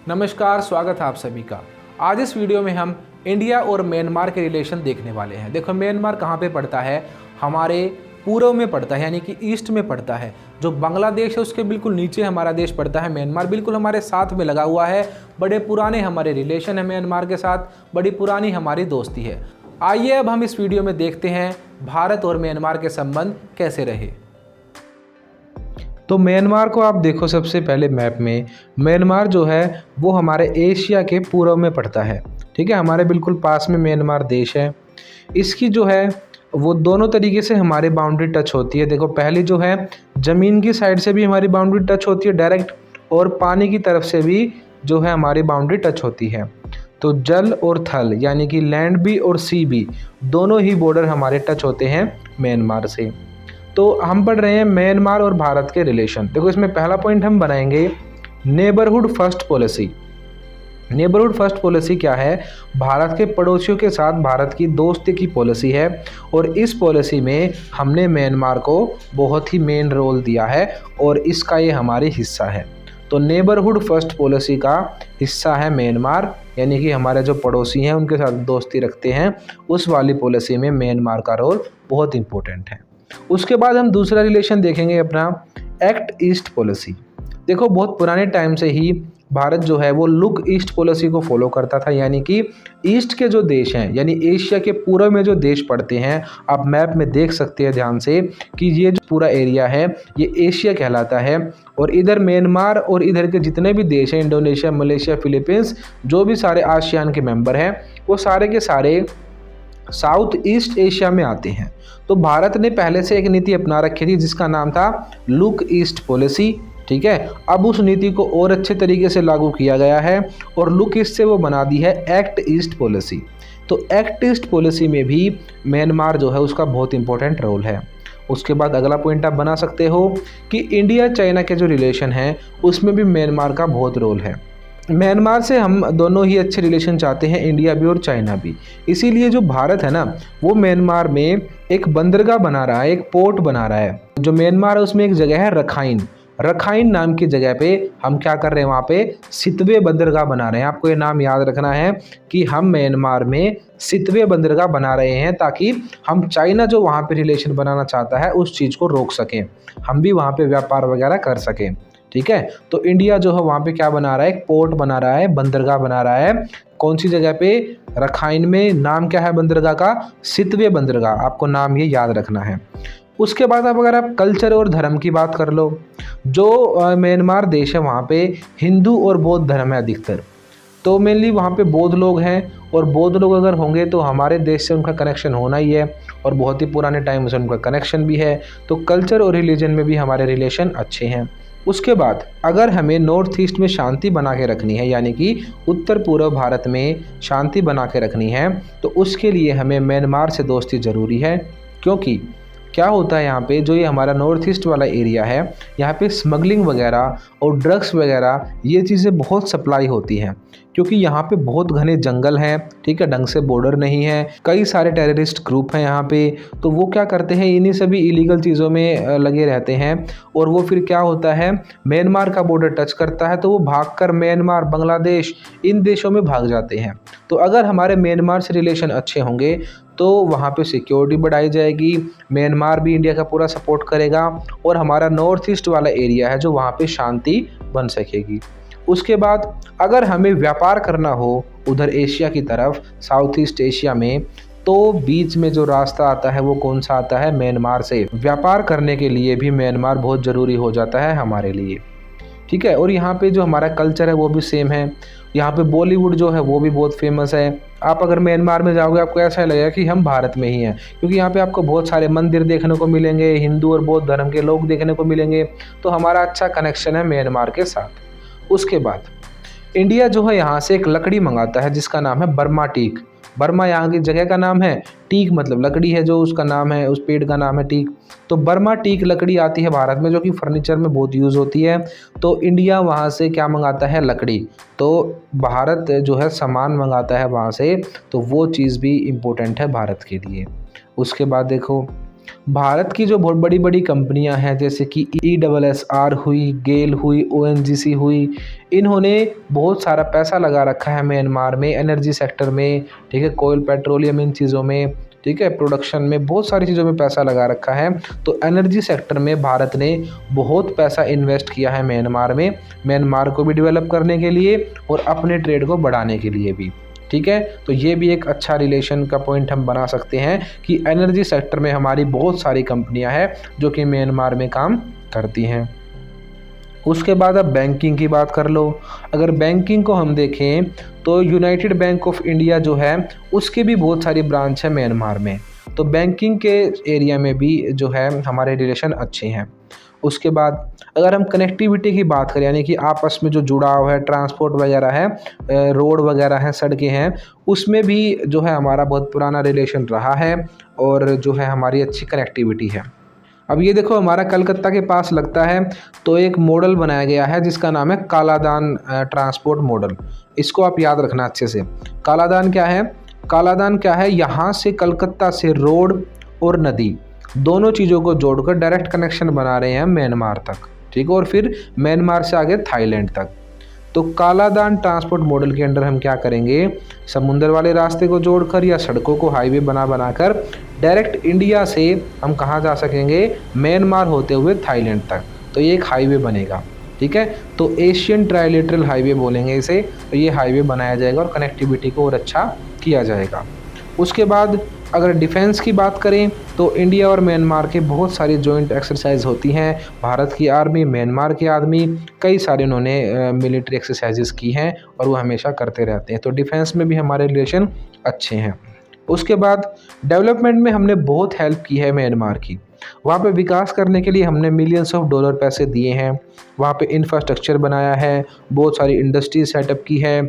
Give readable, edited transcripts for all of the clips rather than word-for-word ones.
नमस्कार, स्वागत है आप सभी का। आज इस वीडियो में हम इंडिया और म्यांमार के रिलेशन देखने वाले हैं। देखो, म्यांमार कहाँ पे पड़ता है? हमारे पूर्व में पड़ता है, यानी कि ईस्ट में पड़ता है। जो बांग्लादेश है उसके बिल्कुल नीचे हमारा देश पड़ता है म्यांमार, बिल्कुल हमारे साथ में लगा हुआ है। बड़े पुराने हमारे रिलेशन है म्यांमार के साथ, बड़ी पुरानी हमारी दोस्ती है। आइए अब हम इस वीडियो में देखते हैं भारत और म्यांमार के संबंध कैसे रहे। तो म्यांमार को आप देखो, सबसे पहले मैप में म्यांमार जो है वो हमारे एशिया के पूर्व में पड़ता है। ठीक है, हमारे बिल्कुल पास में म्यांमार देश है। इसकी जो है वो दोनों तरीके से हमारी बाउंड्री टच होती है। देखो, पहली जो है ज़मीन की साइड से भी हमारी बाउंड्री टच होती है डायरेक्ट, और पानी की तरफ से भी जो है हमारी बाउंड्री टच होती है। तो जल और थल, यानी कि लैंड भी और सी भी, दोनों ही बॉर्डर हमारे टच होते हैं म्यांमार से। तो हम पढ़ रहे हैं म्यांमार और भारत के रिलेशन। देखो, इसमें पहला पॉइंट हम बनाएंगे neighbourhood first policy. Neighbourhood first policy क्या है? भारत के पड़ोसियों के साथ भारत की दोस्ती की पॉलिसी है, और इस पॉलिसी में हमने म्यांमार को बहुत ही मेन रोल दिया है और इसका ये हमारी हिस्सा है। तो नेबरहुड फर्स्ट पॉलिसी का हिस्सा है म्यांमार, यानी कि हमारे जो पड़ोसी हैं उनके साथ दोस्ती रखते हैं, उस वाली पॉलिसी में म्यांमार का रोल बहुत इंपॉर्टेंट है। उसके बाद हम दूसरा रिलेशन देखेंगे अपना एक्ट ईस्ट पॉलिसी। देखो, बहुत पुराने टाइम से ही भारत जो है वो लुक ईस्ट पॉलिसी को फॉलो करता था, यानी कि ईस्ट के जो देश हैं, यानी एशिया के पूर्व में जो देश पड़ते हैं, आप मैप में देख सकते हैं ध्यान से कि ये जो पूरा एरिया है ये एशिया कहलाता है। और इधर म्यांमार और इधर के जितने भी देश हैं, इंडोनेशिया, मलेशिया, फिलीपींस, जो भी सारे आसियान के मेंबर हैं, वो सारे के सारे साउथ ईस्ट एशिया में आते हैं। तो भारत ने पहले से एक नीति अपना रखी थी जिसका नाम था लुक ईस्ट पॉलिसी। ठीक है, अब उस नीति को और अच्छे तरीके से लागू किया गया है और लुक ईस्ट से वो बना दी है एक्ट ईस्ट पॉलिसी। तो एक्ट ईस्ट पॉलिसी में भी म्यांमार जो है उसका बहुत इंपॉर्टेंट रोल है। उसके बाद अगला पॉइंट आप बना सकते हो कि इंडिया चाइना के जो रिलेशन हैं उसमें भी म्यांमार का बहुत रोल है। म्यांमार से हम दोनों ही अच्छे रिलेशन चाहते हैं, इंडिया भी और चाइना भी। इसीलिए जो भारत है ना, वो म्यांमार में एक बंदरगाह बना रहा है, एक पोर्ट बना रहा है। जो म्यांमार है उसमें एक जगह है रखाइन। रखाइन नाम की जगह पे हम क्या कर रहे हैं, वहाँ पे सितवे बंदरगाह बना रहे हैं। आपको ये नाम याद रखना है कि हम म्यांमार में सितवे बंदरगाह बना रहे हैं, ताकि हम चाइना जो वहाँ पे रिलेशन बनाना चाहता है उस चीज़ को रोक सकें, हम भी वहाँ पे व्यापार वगैरह कर सकें। ठीक है, तो इंडिया जो है वहाँ पे क्या बना रहा है, एक पोर्ट बना रहा है, बंदरगाह बना रहा है। कौन सी जगह पे? रखाइन में। नाम क्या है बंदरगाह का? सितवे बंदरगाह। आपको नाम ये याद रखना है। उसके बाद अब अगर आप कल्चर और धर्म की बात कर लो, जो म्यांमार देश है वहाँ पे हिंदू और बौद्ध धर्म है अधिकतर। तो मेनली वहाँ पे बौद्ध लोग हैं, और बौद्ध लोग अगर होंगे तो हमारे देश से उनका कनेक्शन होना ही है, और बहुत ही पुराने टाइम से उनका कनेक्शन भी है। तो कल्चर और रिलीजन में भी हमारे रिलेशन अच्छे हैं। उसके बाद अगर हमें नॉर्थ ईस्ट में शांति बना के रखनी है, यानी कि उत्तर पूर्व भारत में शांति बना के रखनी है, तो उसके लिए हमें म्यांमार से दोस्ती ज़रूरी है। क्योंकि क्या होता है यहाँ पे, जो ये हमारा नॉर्थ ईस्ट वाला एरिया है, यहाँ पे स्मगलिंग वगैरह और ड्रग्स वगैरह ये चीज़ें बहुत सप्लाई होती हैं, क्योंकि यहाँ पे बहुत घने जंगल हैं। ठीक है, ढंग से बॉर्डर नहीं है, कई सारे टेररिस्ट ग्रुप हैं यहाँ पे। तो वो क्या करते हैं, इन्हीं सभी इलीगल चीज़ों में लगे रहते हैं, और वो फिर क्या होता है, म्यांमार का बॉर्डर टच करता है तो वो भागकर म्यांमार, बांग्लादेश, इन देशों में भाग जाते हैं। तो अगर हमारे म्यांमार से रिलेशन अच्छे होंगे तो वहाँ पे सिक्योरिटी बढ़ाई जाएगी, म्यांमार भी इंडिया का पूरा सपोर्ट करेगा, और हमारा नॉर्थ ईस्ट वाला एरिया है जो वहाँ पे शांति बन सकेगी। उसके बाद अगर हमें व्यापार करना हो उधर एशिया की तरफ, साउथ ईस्ट एशिया में, तो बीच में जो रास्ता आता है वो कौन सा आता है? म्यांमार से। व्यापार करने के लिए भी म्यांमार बहुत ज़रूरी हो जाता है हमारे लिए। ठीक है, और यहाँ पे जो हमारा कल्चर है वो भी सेम है। यहाँ पे बॉलीवुड जो है वो भी बहुत फेमस है। आप अगर म्यांमार में जाओगे आपको ऐसा लगेगा कि हम भारत में ही हैं, क्योंकि यहाँ पे आपको बहुत सारे मंदिर देखने को मिलेंगे, हिंदू और बौद्ध धर्म के लोग देखने को मिलेंगे। तो हमारा अच्छा कनेक्शन है म्यांमार के साथ। उसके बाद इंडिया जो है यहाँ से एक लकड़ी मंगाता है जिसका नाम है बर्मा टीक। बर्मा यहाँ की जगह का नाम है, टीक मतलब लकड़ी है, जो उसका नाम है, उस पेड़ का नाम है टीक। तो बर्मा टीक लकड़ी आती है भारत में, जो कि फर्नीचर में बहुत यूज़ होती है। तो इंडिया वहाँ से क्या मंगाता है? लकड़ी। तो भारत जो है सामान मंगाता है वहाँ से, तो वो चीज़ भी इम्पोर्टेंट है भारत के लिए। उसके बाद देखो भारत की जो बहुत बड़ी बड़ी कंपनियां हैं जैसे कि ESSR हुई, गेल हुई, ONGC हुई, इन्होंने बहुत सारा पैसा लगा रखा है म्यांमार में एनर्जी सेक्टर में, ठीक है, कोयल पेट्रोलियम इन चीज़ों में, ठीक है, प्रोडक्शन में बहुत सारी चीज़ों में पैसा लगा रखा है। तो एनर्जी सेक्टर में भारत ने बहुत पैसा इन्वेस्ट किया है म्यांमार में, म्यांमार को भी डेवलप करने के लिए और अपने ट्रेड को बढ़ाने के लिए भी, ठीक है। तो ये भी एक अच्छा रिलेशन का पॉइंट हम बना सकते हैं कि एनर्जी सेक्टर में हमारी बहुत सारी कंपनियां हैं जो कि म्यांमार में काम करती हैं। उसके बाद अब बैंकिंग की बात कर लो। अगर बैंकिंग को हम देखें तो यूनाइटेड बैंक ऑफ इंडिया जो है उसके भी बहुत सारी ब्रांच है म्यांमार में, तो बैंकिंग के एरिया में भी जो है हमारे रिलेशन अच्छे हैं। उसके बाद अगर हम कनेक्टिविटी की बात करें, यानी कि आपस में जो जुड़ाव है, ट्रांसपोर्ट वगैरह है, रोड वगैरह हैं, सड़कें हैं, उसमें भी जो है हमारा बहुत पुराना रिलेशन रहा है और जो है हमारी अच्छी कनेक्टिविटी है। अब ये देखो हमारा कलकत्ता के पास लगता है, तो एक मॉडल बनाया गया है जिसका नाम है कालादान ट्रांसपोर्ट मॉडल। इसको आप याद रखना अच्छे से। कालादान क्या है? कालादान क्या है? यहाँ से कलकत्ता से रोड और नदी दोनों चीज़ों को जोड़कर डायरेक्ट कनेक्शन बना रहे हैं म्यांमार तक, ठीक है, और फिर म्यांमार से आगे थाईलैंड तक। तो कालादान ट्रांसपोर्ट मॉडल के अंडर हम क्या करेंगे, समुंदर वाले रास्ते को जोड़कर या सड़कों को हाईवे बनाकर डायरेक्ट इंडिया से हम कहाँ जा सकेंगे, म्यांमार होते हुए थाईलैंड तक। तो ये एक हाईवे बनेगा, ठीक है। तो एशियन ट्राइलेटरल हाईवे बोलेंगे इसे। तो ये हाईवे बनाया जाएगा और कनेक्टिविटी को और अच्छा किया जाएगा। उसके बाद अगर डिफेंस की बात करें तो इंडिया और म्यांमार के बहुत सारी जॉइंट एक्सरसाइज होती हैं। भारत की आर्मी, म्यांमार की आर्मी, कई सारे उन्होंने मिलिट्री एक्सरसाइजेस की हैं और वो हमेशा करते रहते हैं। तो डिफेंस में भी हमारे रिलेशन अच्छे हैं। उसके बाद डेवलपमेंट में हमने बहुत हेल्प की है म्यांमार की। वहाँ पे विकास करने के लिए हमने मिलियंस ऑफ डॉलर पैसे दिए हैं, वहाँ पे इंफ्रास्ट्रक्चर बनाया है, बहुत सारी इंडस्ट्रीज सेटअप की है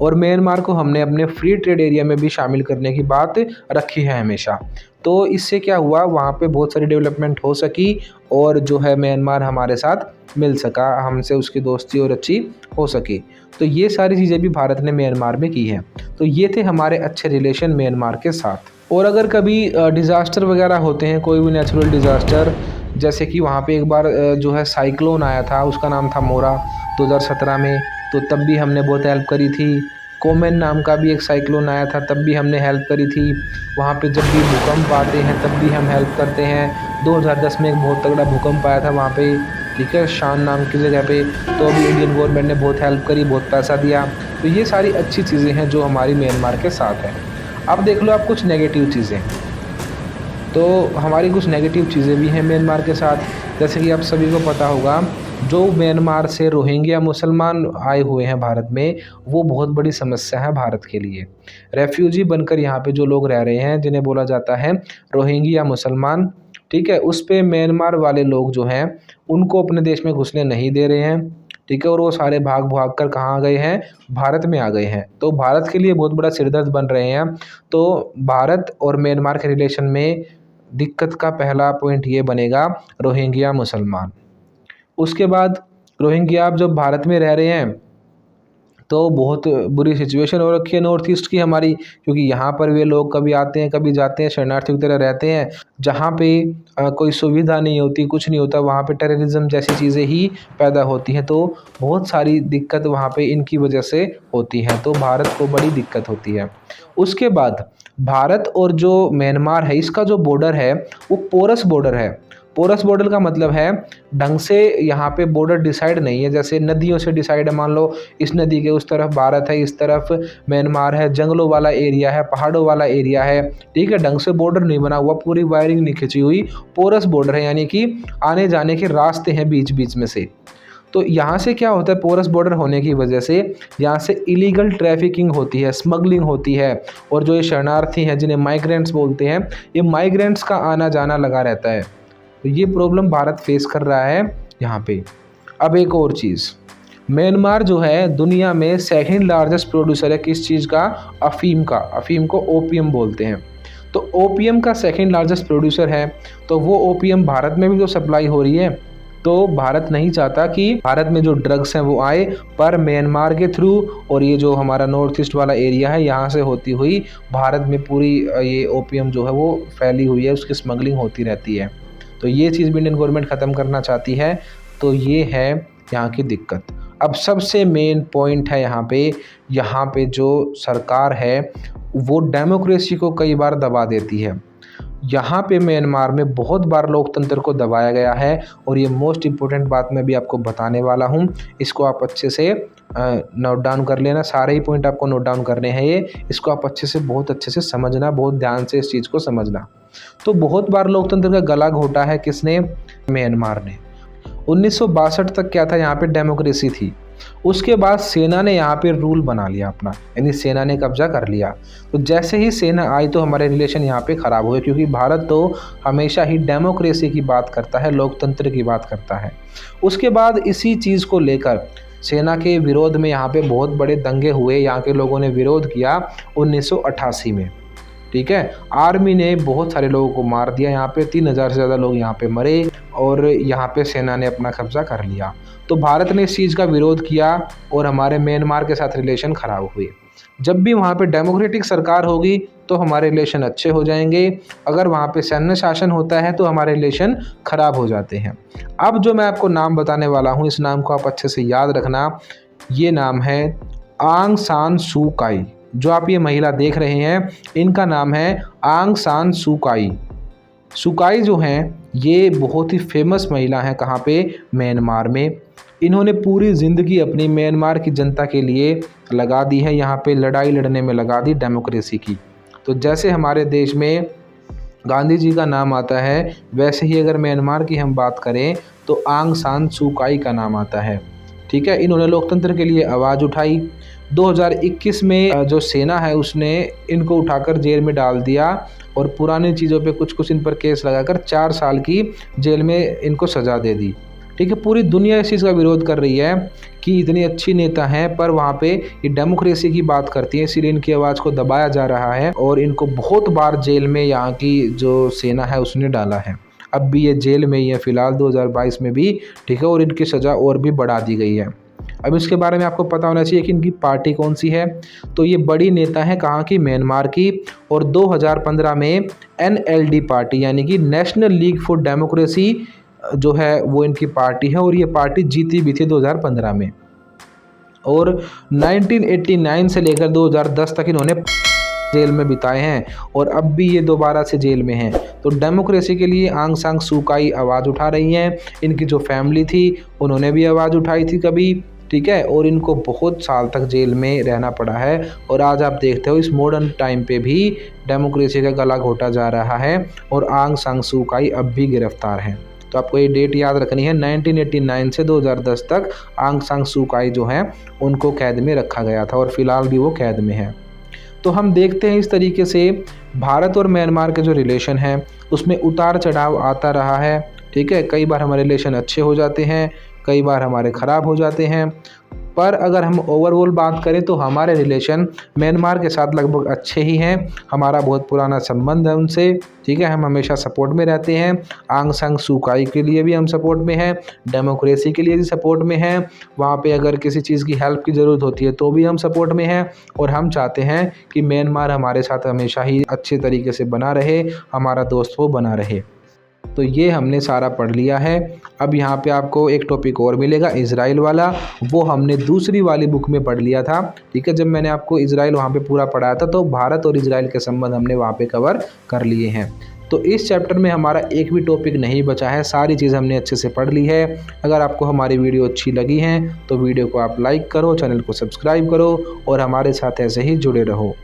और म्यांमार को हमने अपने फ्री ट्रेड एरिया में भी शामिल करने की बात रखी है हमेशा। तो इससे क्या हुआ, वहाँ पे बहुत सारी डेवलपमेंट हो सकी और जो है म्यांमार हमारे साथ मिल सका, हमसे उसकी दोस्ती और अच्छी हो सकी। तो ये सारी चीज़ें भी भारत ने म्यांमार में की हैं। तो ये थे हमारे अच्छे रिलेशन म्यांमार के साथ। और अगर कभी डिज़ास्टर वगैरह होते हैं, कोई भी नेचुरल डिज़ास्टर, जैसे कि वहाँ पे एक बार जो है साइक्लोन आया था, उसका नाम था मोरा 2017 में, तो तब भी हमने बहुत हेल्प करी थी। कोमेन नाम का भी एक साइक्लोन आया था, तब भी हमने हेल्प करी थी। वहाँ पे जब भी भूकंप आते हैं तब भी हम हेल्प करते हैं। 2010 में एक बहुत तगड़ा भूकंप आया था वहाँ पे, ठीक है, शान नाम की जगह पे, तो भी इंडियन गवर्नमेंट ने बहुत हेल्प करी, बहुत पैसा दिया। तो ये सारी अच्छी चीज़ें हैं जो हमारी म्यांमार के साथ हैं। अब देख लो आप कुछ नेगेटिव चीज़ें, तो हमारी कुछ नेगेटिव चीज़ें भी हैं म्यांमार के साथ। जैसे कि आप सभी को पता होगा, जो म्यांमार से रोहिंग्या मुसलमान आए हुए हैं भारत में, वो बहुत बड़ी समस्या है भारत के लिए। रेफ्यूजी बनकर यहाँ पे जो लोग रह रहे हैं, जिन्हें बोला जाता है रोहिंग्या मुसलमान, ठीक है, उस पे म्यांमार वाले लोग जो हैं उनको अपने देश में घुसने नहीं दे रहे हैं, ठीक है, और वो सारे भाग कर कहाँ आ गए हैं, भारत में आ गए हैं। तो भारत के लिए बहुत बड़ा सिरदर्द बन रहे हैं। तो भारत और म्यांमार के रिलेशन में दिक्कत का पहला पॉइंट ये बनेगा, रोहिंग्या मुसलमान। उसके बाद रोहिंग्या आप जब भारत में रह रहे हैं तो बहुत बुरी सिचुएशन हो रखी है नॉर्थ ईस्ट की हमारी, क्योंकि यहाँ पर वे लोग कभी आते हैं कभी जाते हैं, शरणार्थी की तरह रहते हैं। जहाँ पे कोई सुविधा नहीं होती, कुछ नहीं होता, वहाँ पे टेररिज्म जैसी चीज़ें ही पैदा होती हैं। तो बहुत सारी दिक्कत वहाँ पे इनकी वजह से होती है, तो भारत को बड़ी दिक्कत होती है। उसके बाद भारत और जो म्यांमार है, इसका जो बॉर्डर है वो पोरस बॉर्डर है। पोरस बॉर्डर का मतलब है ढंग से यहाँ पे बॉर्डर डिसाइड नहीं है, जैसे नदियों से डिसाइड है। मान लो इस नदी के उस तरफ भारत है, इस तरफ म्यांमार है, जंगलों वाला एरिया है, पहाड़ों वाला एरिया है, ठीक है, ढंग से बॉर्डर नहीं बना हुआ, पूरी वायरिंग नहीं खिंची हुई। पोरस बॉर्डर है, यानी कि आने जाने के रास्ते हैं बीच बीच में से। तो यहाँ से क्या होता है, पोरस बॉर्डर होने की वजह से यहाँ से इलीगल ट्रैफिकिंग होती है, स्मगलिंग होती है, और जो ये शरणार्थी हैं जिन्हें माइग्रेंट्स बोलते हैं, ये माइग्रेंट्स का आना जाना लगा रहता है। तो ये प्रॉब्लम भारत फेस कर रहा है यहाँ पे। अब एक और चीज़, म्यांमार जो है दुनिया में सेकंड लार्जेस्ट प्रोड्यूसर है किस चीज़ का, अफीम का। अफीम को ओपीएम बोलते हैं। तो ओपीएम का सेकंड लार्जेस्ट प्रोड्यूसर है, तो वो ओपीएम भारत में भी तो सप्लाई हो रही है। तो भारत नहीं चाहता कि भारत में जो ड्रग्स हैं वो आए, पर म्यांमार के थ्रू और ये जो हमारा नॉर्थ ईस्ट वाला एरिया है यहाँ से होती हुई भारत में पूरी ये ओपीएम जो है वो फैली हुई है, उसकी स्मगलिंग होती रहती है। तो ये चीज़ भी इंडियन गवर्नमेंट ख़त्म करना चाहती है। तो ये है यहाँ की दिक्कत। अब सबसे मेन पॉइंट है यहाँ पे जो सरकार है वो डेमोक्रेसी को कई बार दबा देती है। यहाँ पे म्यांमार में बहुत बार लोकतंत्र को दबाया गया है और ये मोस्ट इम्पोर्टेंट बात मैं भी आपको बताने वाला हूँ। इसको आप अच्छे से नोट डाउन कर लेना, सारे ही पॉइंट आपको नोट डाउन करने हैं इसको आप बहुत अच्छे से समझना, बहुत ध्यान से इस चीज़ को समझना। तो बहुत बार लोकतंत्र का गला घोटा है किसने? म्यांमार ने। 1962 तक क्या था, यहाँ पे डेमोक्रेसी थी। उसके बाद सेना ने यहाँ पे रूल बना लिया अपना, यानी सेना ने कब्जा कर लिया। तो जैसे ही सेना आई तो हमारे रिलेशन यहाँ पे ख़राब हुए, क्योंकि भारत तो हमेशा ही डेमोक्रेसी की बात करता है, लोकतंत्र की बात करता है। उसके बाद इसी चीज़ को लेकर सेना के विरोध में यहाँ पे बहुत बड़े दंगे हुए, यहाँ के लोगों ने विरोध किया 1988 में। ठीक है, आर्मी ने बहुत सारे लोगों को मार दिया, यहाँ पे 3000 से ज़्यादा लोग यहाँ पे मरे और यहाँ पे सेना ने अपना कब्जा कर लिया। तो भारत ने इस चीज़ का विरोध किया और हमारे म्यांमार के साथ रिलेशन ख़राब हुए। जब भी वहाँ पे डेमोक्रेटिक सरकार होगी तो हमारे रिलेशन अच्छे हो जाएंगे, अगर वहाँ पे सैन्य शासन होता है तो हमारे रिलेशन ख़राब हो जाते हैं। अब जो मैं आपको नाम बताने वाला हूँ, इस नाम को आप अच्छे से याद रखना। ये नाम है आंग सान सू काई। जो आप ये महिला देख रहे हैं इनका नाम है आंग सान सू काई। सुकाई जो हैं ये बहुत ही फेमस महिला हैं, कहाँ पे? म्यांमार में। इन्होंने पूरी ज़िंदगी अपनी म्यांमार की जनता के लिए लगा दी है, यहाँ पे लड़ाई लड़ने में लगा दी डेमोक्रेसी की। तो जैसे हमारे देश में गांधी जी का नाम आता है, वैसे ही अगर म्यांमार की हम बात करें तो आंग सान सू काई का नाम आता है। ठीक है, इन्होंने लोकतंत्र के लिए आवाज़ उठाई। 2021 में जो सेना है उसने इनको उठाकर जेल में डाल दिया और पुरानी चीज़ों पे कुछ इन पर केस लगाकर 4 साल की जेल में इनको सज़ा दे दी। ठीक है, पूरी दुनिया इस चीज़ का विरोध कर रही है कि इतनी अच्छी नेता हैं पर वहाँ पे ये डेमोक्रेसी की बात करती है, इसीलिए इनकी आवाज़ को दबाया जा रहा है और इनको बहुत बार जेल में यहाँ की जो सेना है उसने डाला है। अब भी ये जेल में ही है फ़िलहाल 2022 में भी। ठीक है, और इनकी सज़ा और भी बढ़ा दी गई है। अब इसके बारे में आपको पता होना चाहिए कि इनकी पार्टी कौन सी है। तो ये बड़ी नेता है कहाँ की? म्यांमार की। और 2015 में NLD पार्टी यानी कि नेशनल लीग फॉर डेमोक्रेसी जो है वो इनकी पार्टी है और ये पार्टी जीती भी थी 2015 में। और 1989 से लेकर 2010 तक इन्होंने जेल में बिताए हैं और अब भी ये दोबारा से जेल में हैं। तो डेमोक्रेसी के लिए आंग सान सू काई आवाज़ उठा रही हैं। इनकी जो फैमिली थी उन्होंने भी आवाज़ उठाई थी कभी। ठीक है, और इनको बहुत साल तक जेल में रहना पड़ा है और आज आप देखते हो इस मॉडर्न टाइम पे भी डेमोक्रेसी का गला घोटा जा रहा है और आंग सान सू काई अब भी गिरफ्तार हैं। तो आपको ये डेट याद रखनी है, 1989 से 2010 तक आंग सान सू काई जो हैं उनको कैद में रखा गया था और फिलहाल भी वो कैद में है। तो हम देखते हैं इस तरीके से भारत और म्यांमार के जो रिलेशन है उसमें उतार चढ़ाव आता रहा है। ठीक है, कई बार हमारे रिलेशन अच्छे हो जाते हैं, कई बार हमारे ख़राब हो जाते हैं, पर अगर हम ओवरऑल बात करें तो हमारे रिलेशन म्यांमार के साथ लगभग अच्छे ही हैं। हमारा बहुत पुराना संबंध है उनसे। ठीक है, हम हमेशा सपोर्ट में रहते हैं। आंग सान सू काई के लिए भी हम सपोर्ट में हैं, डेमोक्रेसी के लिए भी सपोर्ट में हैं। वहाँ पे अगर किसी चीज़ की हेल्प की ज़रूरत होती है तो भी हम सपोर्ट में हैं और हम चाहते हैं कि म्यांमार हमारे साथ हमेशा ही अच्छे तरीके से बना रहे, हमारा दोस्त वो बना रहे। तो ये हमने सारा पढ़ लिया है। अब यहाँ पे आपको एक टॉपिक और मिलेगा इज़राइल वाला, वो हमने दूसरी वाली बुक में पढ़ लिया था। ठीक है, जब मैंने आपको इज़राइल वहाँ पे पूरा पढ़ाया था तो भारत और इज़राइल के संबंध हमने वहाँ पे कवर कर लिए हैं। तो इस चैप्टर में हमारा एक भी टॉपिक नहीं बचा है, सारी चीज़ हमने अच्छे से पढ़ ली है। अगर आपको हमारी वीडियो अच्छी लगी है तो वीडियो को आप लाइक करो, चैनल को सब्सक्राइब करो और हमारे साथ ऐसे ही जुड़े रहो।